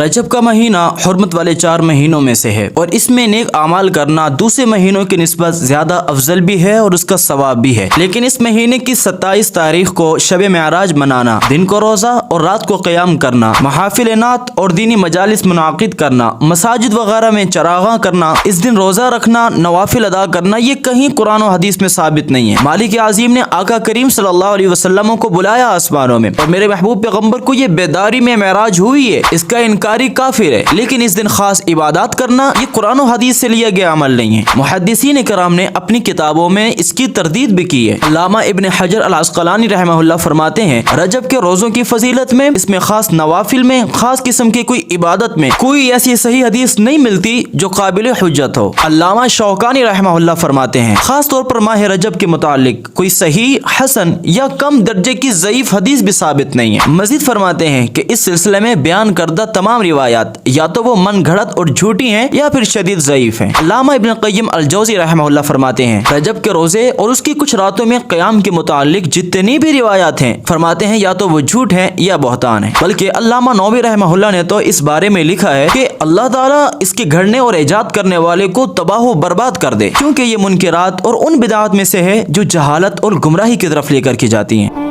रजब का महीना हुर्मत वाले 4 महीनों में से है और इसमें नेक अमाल करना दूसरे महीनों की निस्बत ज्यादा अफजल भी है और उसका सवाब भी है। लेकिन इस महीने की 27 तारीख को शब मेराज मनाना, दिन को रोजा और रात को क़याम करना, महाफिल नात और दीनी मजालिस मुनाकिद करना, मसाजिद वगैरह में चरागा करना, इस दिन रोजा रखना, नवाफिल अदा करना, ये कहीं कुरान और हदीस में साबित नहीं है। मालिक आज़ीम ने आका करीम सल्लल्लाहु अलैहि वसल्लम को बुलाया आसमानों में और मेरे महबूब पैगंबर को ये बेदारी में मेराज हुई है, इसका इनकारी काफिर है। लेकिन इस दिन खास इबादत करना ये कुरान और हदीस से लिया गया अमल नहीं है। मुहद्दिसीन कराम ने अपनी किताबों में इसकी तरदीद भी की है। अल्लामा इब्न हजर अल अस्क़लानी रहमहुल्लाह फरमाते हैं, रजब के रोजों की फजीलत में, इसमें खास नवाफिल में, खास किस्म की कोई इबादत में कोई ऐसी सही हदीस नहीं मिलती जो काबिल हुज्जत हो। अल्लामा शौकानी रहमहुल्लाह फरमाते हैं, खास तौर पर माह रजब के मुतालिक कोई सही, हसन या कम दर्जे की ज़ईफ हदीस भी साबित नहीं है। मजीद फरमाते हैं कि इस सिलसिले में बयान करदा तमाम रिवायात या तो वो मन घड़त और झूठी हैं या फिर शदीद ज़ईफ हैं। अल्लामा इब्न क़य्यिम अल-जौज़ी रहमहुल्लाह फरमाते हैं, रजब के रोजे और उसकी कुछ रातों में क़याम के मुतालिक जितनी भी रिवायात हैं, फरमाते हैं या तो वो झूठ हैं या बहतान है। बल्कि अल्लामा नौवी रहमहुल्लाह ने तो इस बारे में लिखा है कि अल्लाह ताला इसके घड़ने और ईजाद करने वाले को तबाह व बर्बाद कर दे, क्योंकि ये मुनकिरात और उन बिदात में से है जो जहालत और गुमराही की तरफ लेकर की जाती हैं।